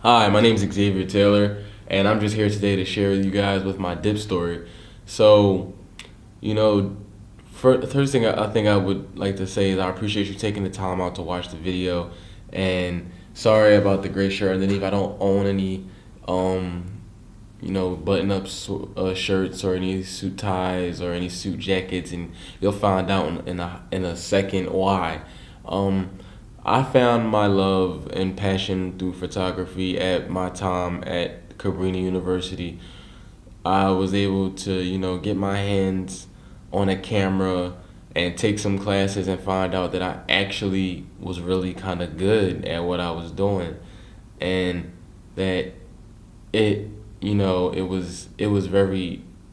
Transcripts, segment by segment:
Hi, my name is Xavier Taylor, and I'm just here today to share with you guys with my dip story. So, you know, the first thing I think I would like to say is I appreciate you taking the time out to watch the video, and sorry about the gray shirt underneath. I don't own any, um, button-up shirts or any suit ties or any suit jackets, and you'll find out in a second why. Um, I found my love and passion through photography at my time at Cabrini University. I was able to, get my hands on a camera and take some classes and find out that I actually was really kind of good at what I was doing, and that it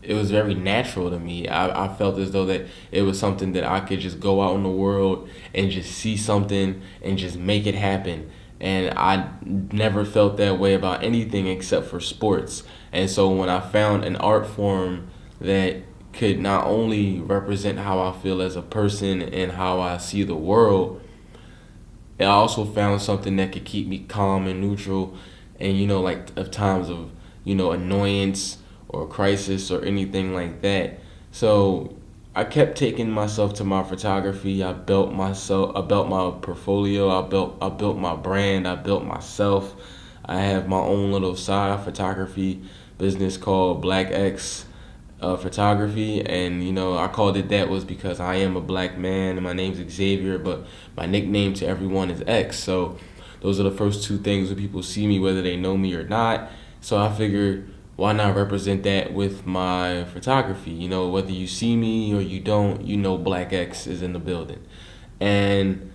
it was very natural to me. I felt as though that it was something that I could just go out in the world and just see something and just make it happen. And I never felt that way about anything except for sports. And so when I found an art form that could not only represent how I feel as a person and how I see the world, I also found something that could keep me calm and neutral, and like of times of annoyance or crisis or anything like that. So I kept taking myself to my photography. I built my portfolio. I built my brand. I built myself. I have my own little side photography business called Black X Photography, and I called it that was because I am a black man and my name's Xavier, but my nickname to everyone is X. So those are the first two things when people see me, whether they know me or not. So I figured, why not represent that with my photography? Whether you see me or you don't, Black X is in the building. And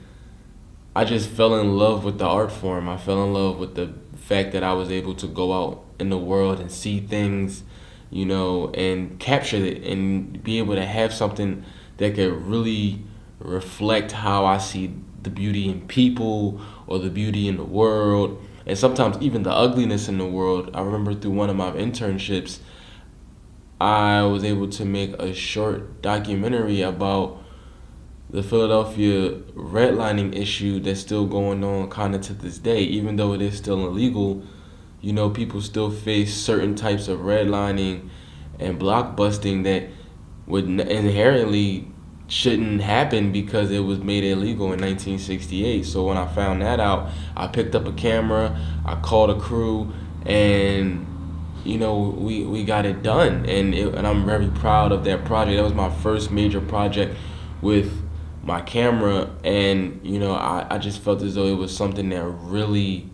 I just fell in love with the art form. I fell in love with the fact that I was able to go out in the world and see things, and capture it and be able to have something that could really reflect how I see the beauty in people or the beauty in the world, and sometimes even the ugliness in the world. I remember through one of my internships, I was able to make a short documentary about the Philadelphia redlining issue that's still going on kind of to this day. Even though it is still illegal, people still face certain types of redlining and blockbusting that would inherently shouldn't happen because it was made illegal in 1968. So when I found that out, I picked up a camera, I called a crew, and we got it done, and I'm very proud of that project. That was my first major project with my camera, and I just felt as though it was something that really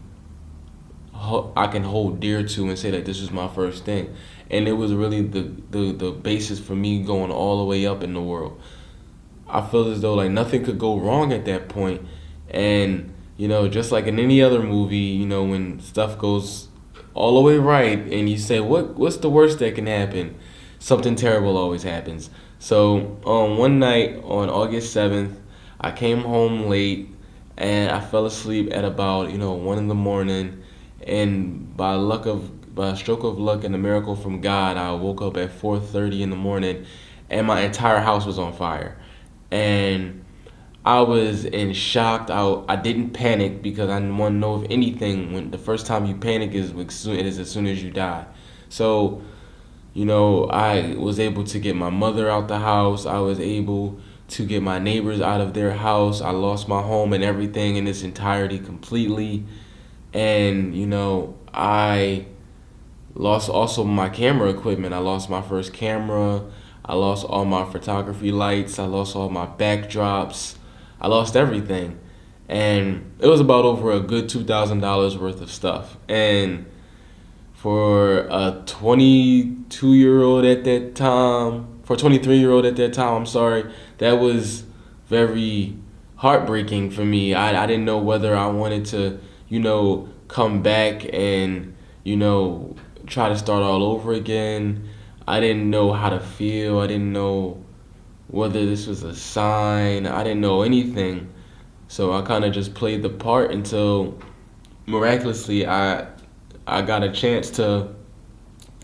I can hold dear to and say that this was my first thing. And it was really the basis for me going all the way up in the world. I feel as though like nothing could go wrong at that point. And, just like in any other movie, when stuff goes all the way right and you say, what's the worst that can happen? Something terrible always happens. So one night on August 7th, I came home late and I fell asleep at about, 1 in the morning. And by a stroke of luck and a miracle from God, I woke up at 4:30 in the morning, and my entire house was on fire. And I was in shock. I didn't panic because I didn't want to know if anything. When the first time you panic is as soon as you die. So I was able to get my mother out the house. I was able to get my neighbors out of their house. I lost my home and everything in its entirety completely. And I lost also my camera equipment. I lost my first camera. I lost all my photography lights. I lost all my backdrops. I lost everything. And it was about over a good $2,000 worth of stuff. And for a 22-year-old at that time, for a 23-year-old at that time, I'm sorry, that was very heartbreaking for me. I didn't know whether I wanted to, come back and, try to start all over again. I didn't know how to feel. I didn't know whether this was a sign. I didn't know anything. So I kind of just played the part until miraculously I got a chance to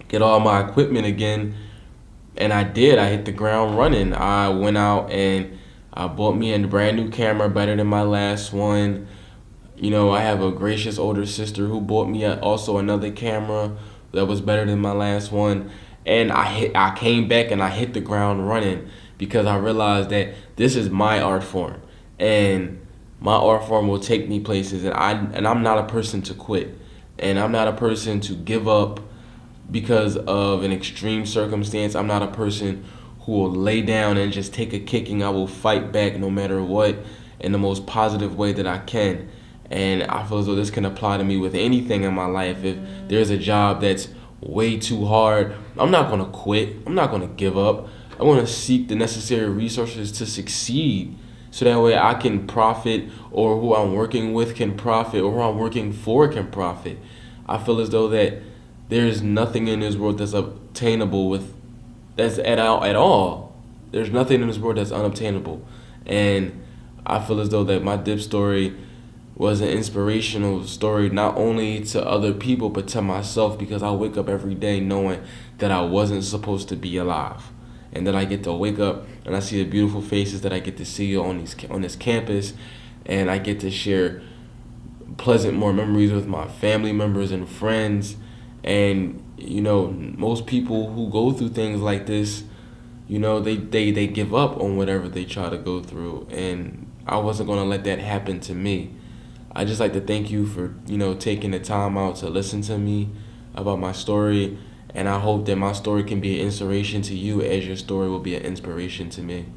get all my equipment again, and I did. I hit the ground running. I went out and I bought me a brand new camera, better than my last one. I have a gracious older sister who bought me also another camera that was better than my last one, and I came back and I hit the ground running because I realized that this is my art form, and my art form will take me places, and I'm not a person to quit, and I'm not a person to give up because of an extreme circumstance. I'm not a person who will lay down and just take a kicking. I will fight back no matter what in the most positive way that I can. And I feel as though this can apply to me with anything in my life. If there's a job that's way too hard, I'm not going to quit. I'm not going to give up. I want to seek the necessary resources to succeed so that way I can profit, or who I'm working with can profit, or who I'm working for can profit. I feel as though that there's nothing in this world that's obtainable with that's at all. There's nothing in this world that's unobtainable. And I feel as though that my dip story was an inspirational story not only to other people but to myself, because I wake up every day knowing that I wasn't supposed to be alive, and that I get to wake up and I see the beautiful faces that I get to see on this campus, and I get to share pleasant more memories with my family members and friends. And most people who go through things like this, they give up on whatever they try to go through, and I wasn't going to let that happen to me. I just like to thank you for taking the time out to listen to me about my story, and I hope that my story can be an inspiration to you as your story will be an inspiration to me.